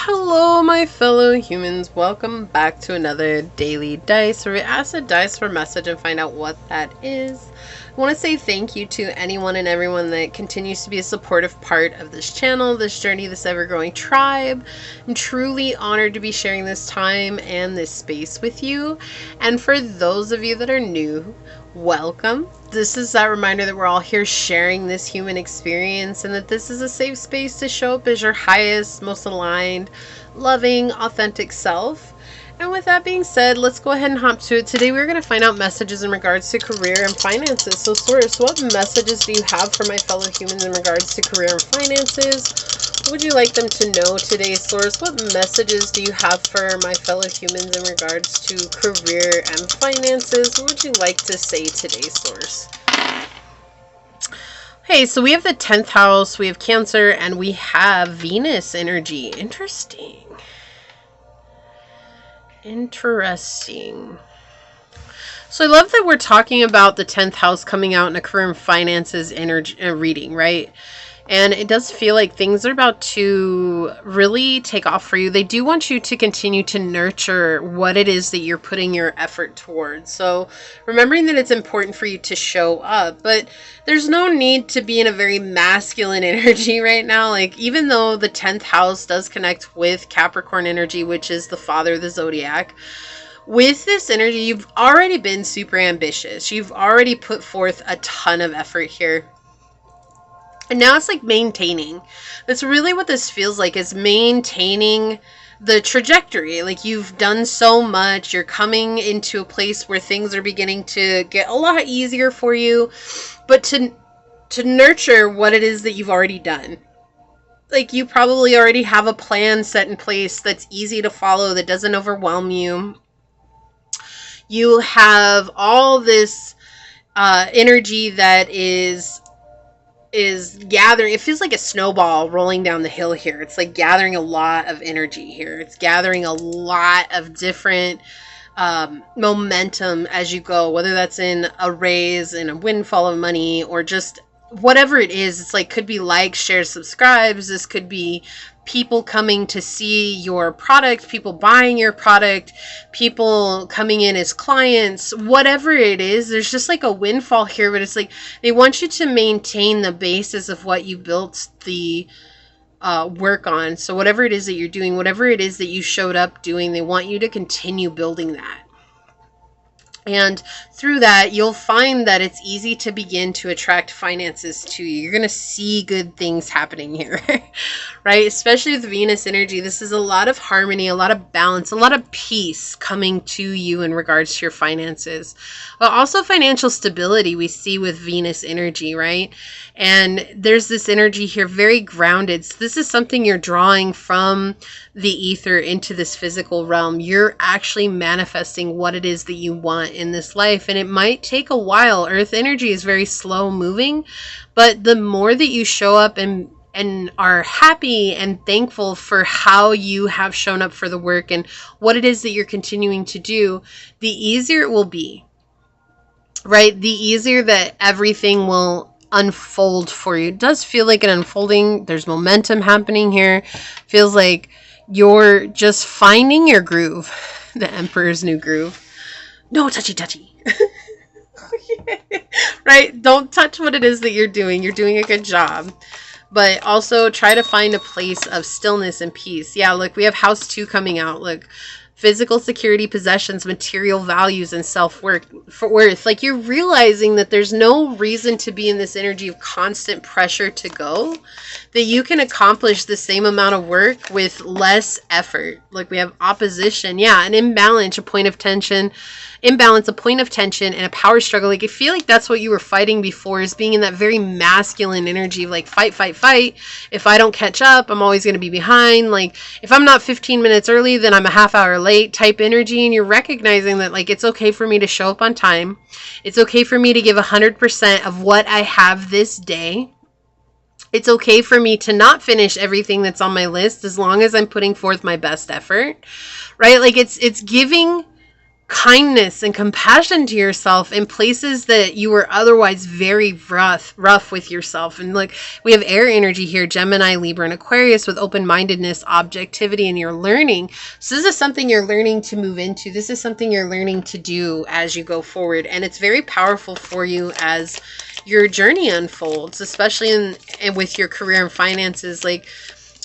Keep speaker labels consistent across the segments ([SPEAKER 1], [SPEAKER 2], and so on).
[SPEAKER 1] Hello, my fellow humans. Welcome back to another daily dice where we ask the dice for a message and find out what that is. I want to say thank you to anyone and everyone that continues to be a supportive part of this channel, this journey, this ever-growing tribe. I'm truly honored to be sharing this time and this space with you. And for those of you that are new, welcome. This is that reminder that we're all here sharing this human experience and that this is a safe space to show up as your highest, most aligned, loving, authentic self. And with that being said, let's go ahead and hop to it. Today we're going to find out messages in regards to career and finances. So Source, what messages do you have for my fellow humans in regards to career and finances? What would you like them to know today, Source? What messages do you have for my fellow humans in regards to career and finances? What would you like to say today, Source? Okay, so we have the 10th house, we have Cancer, and we have Venus energy. Interesting. So I love that we're talking about the 10th house coming out in a career and finances energy reading, right? And it does feel like things are about to really take off for you. They do want you to continue to nurture what it is that you're putting your effort towards. So remembering that it's important for you to show up, but there's no need to be in a very masculine energy right now. Like, even though the 10th house does connect with Capricorn energy, which is the father of the zodiac, with this energy, you've already been super ambitious. You've already put forth a ton of effort here. And now it's like maintaining. That's really what this feels like, is maintaining the trajectory. Like, you've done so much. You're coming into a place where things are beginning to get a lot easier for you. But to nurture what it is that you've already done. Like, you probably already have a plan set in place that's easy to follow, that doesn't overwhelm you. You have all this energy that is gathering. It feels like a snowball rolling down the hill here. It's like gathering a lot of energy here. It's gathering a lot of different momentum as you go, whether that's in a raise, in a windfall of money, or just whatever it is. It's like, could be likes, shares, subscribes. This could be people coming to see your product, people buying your product, people coming in as clients, whatever it is. There's just like a windfall here, but it's like they want you to maintain the basis of what you built the work on. So whatever it is that you're doing, whatever it is that you showed up doing, they want you to continue building that. And through that, you'll find that it's easy to begin to attract finances to you. You're going to see good things happening here, right? Especially with Venus energy. This is a lot of harmony, a lot of balance, a lot of peace coming to you in regards to your finances. But also financial stability we see with Venus energy, right? And there's this energy here, very grounded. So this is something you're drawing from the ether into this physical realm. You're actually manifesting what it is that you want in this life. And it might take a while. Earth energy is very slow moving, but the more that you show up and are happy and thankful for how you have shown up for the work and what it is that you're continuing to do, the easier it will be, right? The easier that everything will unfold for you. It does feel like an unfolding. There's momentum happening here. Feels like you're just finding your groove. The Emperor's New Groove. No touchy. Right? Don't touch what it is that you're doing. You're doing a good job. But also try to find a place of stillness and peace. Yeah, look, we have House 2 coming out. Look, physical security, possessions, material values, and self-worth. Like, you're realizing that there's no reason to be in this energy of constant pressure to go, that you can accomplish the same amount of work with less effort. Like, we have opposition. Yeah, an imbalance, a point of tension, and a power struggle. Like, I feel like that's what you were fighting before, is being in that very masculine energy of like fight. If I don't catch up, I'm always going to be behind. Like, if I'm not 15 minutes early, then I'm a half hour late type energy. And you're recognizing that, like, it's okay for me to show up on time. It's okay for me to give 100% of what I have this day. It's okay for me to not finish everything that's on my list as long as I'm putting forth my best effort, right? Like, it's giving kindness and compassion to yourself in places that you were otherwise very rough with yourself. And like, we have air energy here, Gemini, Libra, and Aquarius, with open-mindedness, objectivity, and your learning. So this is something you're learning to move into. This is something you're learning to do as you go forward. And it's very powerful for you as your journey unfolds, especially in with your career and finances. Like,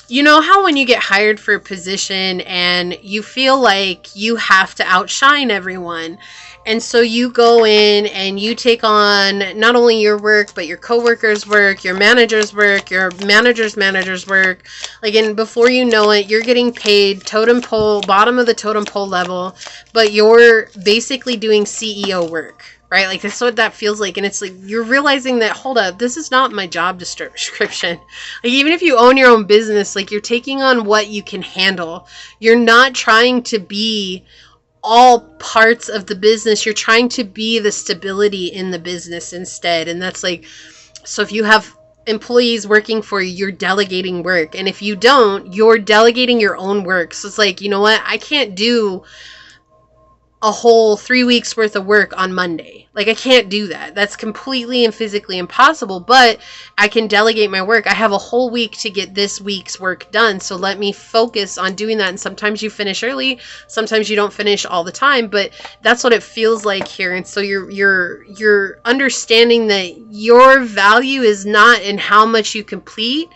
[SPEAKER 1] you know how when you get hired for a position and you feel like you have to outshine everyone, and so you go in and you take on not only your work, but your coworkers' work, your manager's work, your manager's work. Like, and before you know it, you're getting paid totem pole, bottom of the totem pole level, but you're basically doing CEO work. Right? Like, that's what that feels like. And it's like, you're realizing that, hold up, this is not my job description. Like, even if you own your own business, like, you're taking on what you can handle. You're not trying to be all parts of the business. You're trying to be the stability in the business instead. And that's like, so if you have employees working for you, you're delegating work. And if you don't, you're delegating your own work. So it's like, you know what? I can't do a whole 3 weeks worth of work on Monday. Like, I can't do that. That's completely and physically impossible, but I can delegate my work. I have a whole week to get this week's work done. So let me focus on doing that. And sometimes you finish early, sometimes you don't finish all the time, but that's what it feels like here. And so you're understanding that your value is not in how much you complete,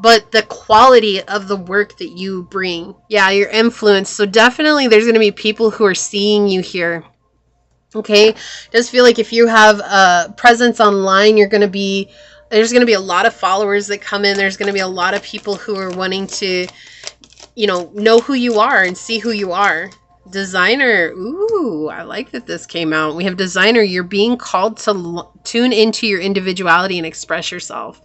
[SPEAKER 1] but the quality of the work that you bring. Yeah, your influence. So definitely there's going to be people who are seeing you here. Okay? It does feel like if you have a presence online, there's going to be a lot of followers that come in. There's going to be a lot of people who are wanting to, know who you are and see who you are. Designer. Ooh, I like that this came out. We have designer. You're being called to tune into your individuality and express yourself.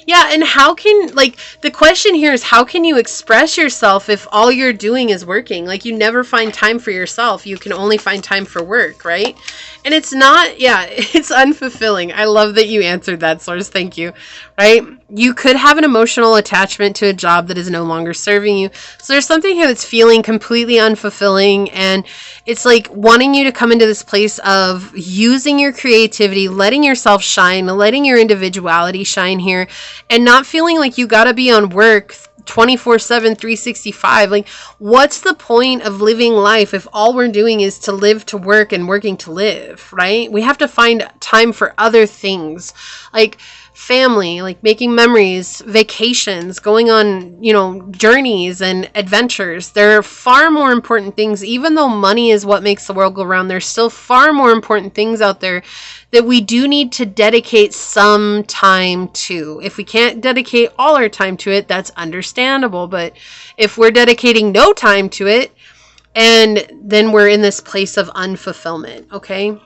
[SPEAKER 1] Yeah, and the question here is, how can you express yourself if all you're doing is working? Like, you never find time for yourself. You can only find time for work, right? And it's unfulfilling. I love that you answered that, Source. Thank you. Right? You could have an emotional attachment to a job that is no longer serving you. So there's something here that's feeling completely unfulfilling, and it's like wanting you to come into this place of using your creativity, letting yourself shine, letting your individuality shine here, and not feeling like you got to be on work 24/7, 365. Like, what's the point of living life if all we're doing is to live to work and working to live, right? We have to find time for other things, like family, like making memories, vacations, going on, journeys and adventures. There are far more important things. Even though money is what makes the world go round, there's still far more important things out there that we do need to dedicate some time to. If we can't dedicate all our time to it, that's understandable. But if we're dedicating no time to it, and then we're in this place of unfulfillment, okay?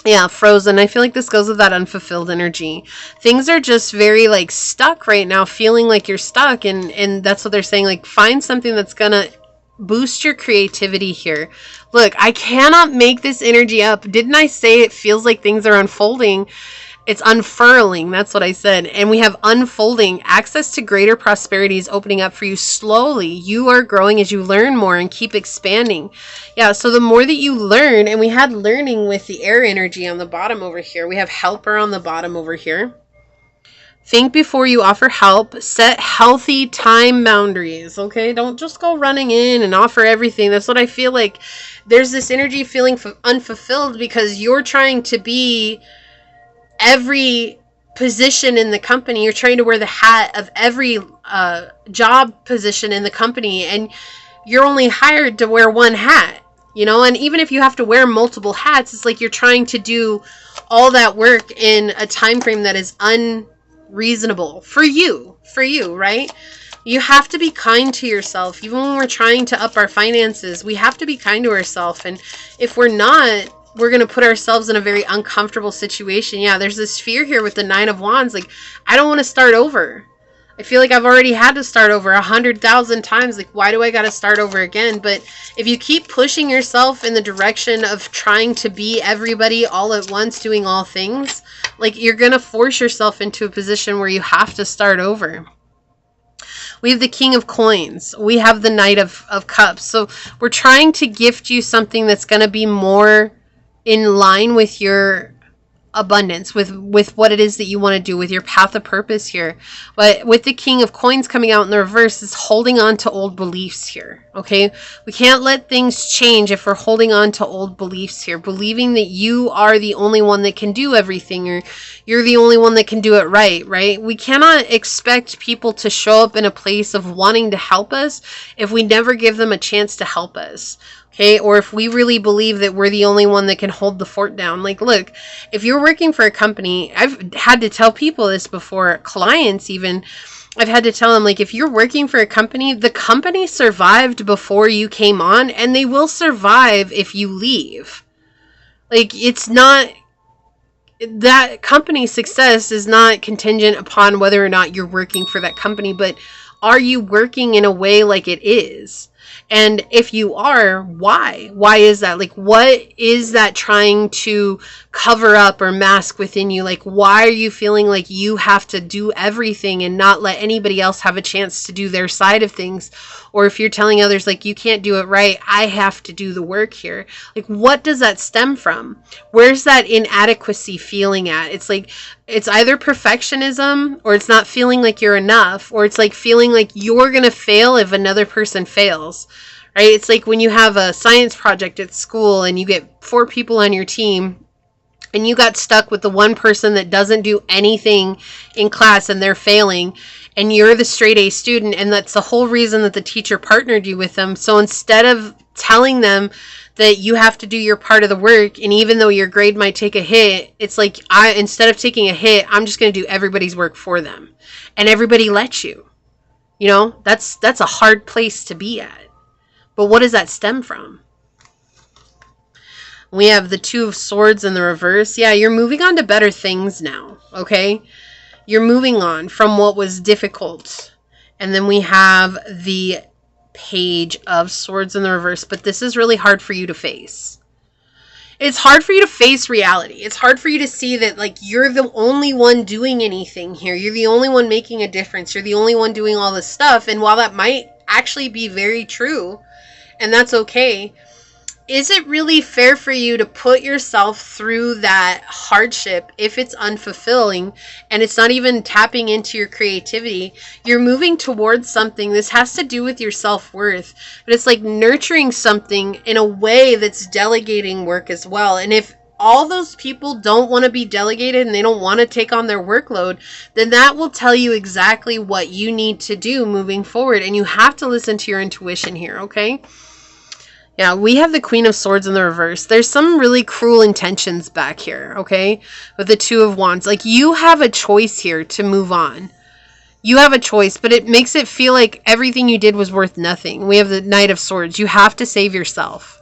[SPEAKER 1] Yeah, frozen. I feel like this goes with that unfulfilled energy. Things are just very stuck right now, feeling like you're stuck. And that's what they're saying. Like, find something that's going to boost your creativity here. Look, I cannot make this energy up. Didn't I say it feels like things are unfolding? It's unfurling. That's what I said. And we have unfolding. Access to greater prosperity is opening up for you slowly. You are growing as you learn more and keep expanding. Yeah, so the more that you learn, and we had learning with the air energy on the bottom over here. We have helper on the bottom over here. Think before you offer help. Set healthy time boundaries, okay? Don't just go running in and offer everything. That's what I feel like. There's this energy feeling unfulfilled because you're trying to be every position in the company. You're trying to wear the hat of every job position in the company, and you're only hired to wear one hat, and even if you have to wear multiple hats, it's like you're trying to do all that work in a time frame that is unreasonable for you, right? You have to be kind to yourself. Even when we're trying to up our finances, we have to be kind to ourselves. And if we're not, we're going to put ourselves in a very uncomfortable situation. Yeah, there's this fear here with the 9 of Wands. Like, I don't want to start over. I feel like I've already had to start over 100,000 times. Like, why do I got to start over again? But if you keep pushing yourself in the direction of trying to be everybody all at once, doing all things, like, you're going to force yourself into a position where you have to start over. We have the King of Coins. We have the Knight of Cups. So we're trying to gift you something that's going to be more in line with your abundance, with what it is that you want to do, with your path of purpose here. But with the King of Coins coming out in the reverse, is holding on to old beliefs here. Okay, we can't let things change if we're holding on to old beliefs here, believing that you are the only one that can do everything, or you're the only one that can do it right? We cannot expect people to show up in a place of wanting to help us if we never give them a chance to help us. Okay, or if we really believe that we're the only one that can hold the fort down. Like, look, if you're working for a company, I've had to tell people this before, clients even, I've had to tell them, like, if you're working for a company, the company survived before you came on, and they will survive if you leave. Like, it's not, that company's success is not contingent upon whether or not you're working for that company, but are you working in a way like it is? And if you are, why? Why is that? Like, what is that trying to cover up or mask within you? Like, why are you feeling like you have to do everything and not let anybody else have a chance to do their side of things? Or if you're telling others, like, you can't do it right, I have to do the work here. Like, what does that stem from? Where's that inadequacy feeling at? It's like, it's either perfectionism, or it's not feeling like you're enough, or it's like feeling like you're going to fail if another person fails, right? It's like when you have a science project at school and you get 4 people on your team, and you got stuck with the one person that doesn't do anything in class and they're failing, and you're the straight A student, and that's the whole reason that the teacher partnered you with them. So instead of telling them that you have to do your part of the work, and even though your grade might take a hit, it's like, instead of taking a hit, I'm just going to do everybody's work for them. And everybody lets you. You know, that's a hard place to be at. But what does that stem from? We have the Two of Swords in the reverse. Yeah, you're moving on to better things now, okay? You're moving on from what was difficult. And then we have the Page of Swords in the reverse, but this is really hard for you to face. It's hard for you to face reality. It's hard for you to see that, like, you're the only one doing anything here. You're the only one making a difference. You're the only one doing all this stuff. And while that might actually be very true, and that's okay, is it really fair for you to put yourself through that hardship if it's unfulfilling and it's not even tapping into your creativity? You're moving towards something. This has to do with your self-worth, but it's like nurturing something in a way that's delegating work as well. And if all those people don't want to be delegated and they don't want to take on their workload, then that will tell you exactly what you need to do moving forward. And you have to listen to your intuition here, okay? Yeah, we have the Queen of Swords in the reverse. There's some really cruel intentions back here, okay? With the Two of Wands. Like, you have a choice here to move on. You have a choice, but it makes it feel like everything you did was worth nothing. We have the Knight of Swords. You have to save yourself,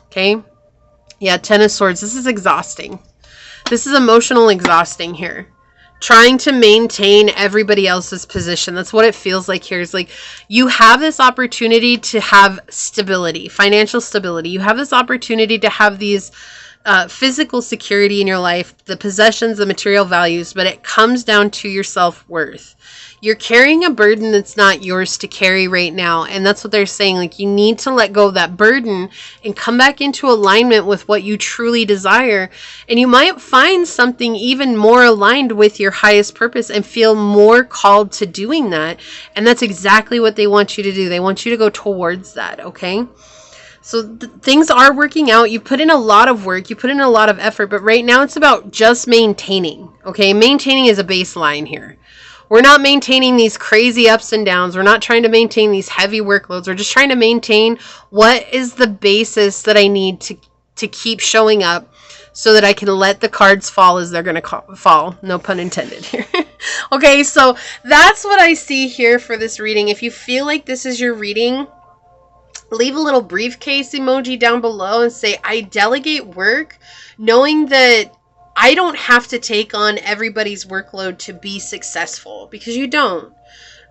[SPEAKER 1] okay? Yeah, Ten of Swords. This is exhausting. This is emotional exhausting here. Trying to maintain everybody else's position. That's what it feels like here. It's like you have this opportunity to have stability, financial stability. You have this opportunity to have these physical security in your life, the possessions, the material values, but it comes down to your self-worth. You're carrying a burden that's not yours to carry right now. And that's what they're saying. Like, you need to let go of that burden and come back into alignment with what you truly desire. And you might find something even more aligned with your highest purpose and feel more called to doing that. And that's exactly what they want you to do. They want you to go towards that, okay? So things are working out. You put in a lot of work. You put in a lot of effort. But right now it's about just maintaining, okay? Maintaining is a baseline here. We're not maintaining these crazy ups and downs. We're not trying to maintain these heavy workloads. We're just trying to maintain what is the basis that I need to keep showing up so that I can let the cards fall as they're going to fall. No pun intended here. Okay, so that's what I see here for this reading. If you feel like this is your reading, leave a little briefcase emoji down below and say, I delegate work, knowing that I don't have to take on everybody's workload to be successful, because you don't,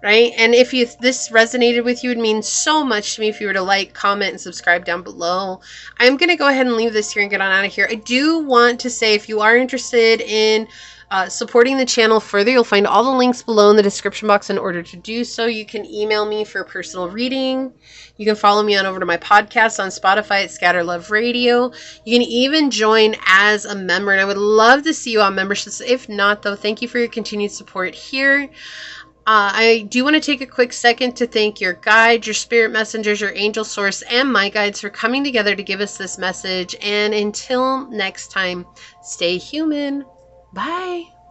[SPEAKER 1] right? And if this resonated with you, it would mean so much to me if you were to like, comment, and subscribe down below. I'm going to go ahead and leave this here and get on out of here. I do want to say, if you are interested in supporting the channel further, you'll find all the links below in the description box in order to do so. You can email me for personal reading. You can follow me on over to my podcast on Spotify at Scatter Love Radio. You can even join as a member, and I would love to see you on memberships. If not, though, thank you for your continued support here. I do want to take a quick second to thank your guides, your spirit messengers, your angel source, and my guides for coming together to give us this message. And until next time, stay human. Bye.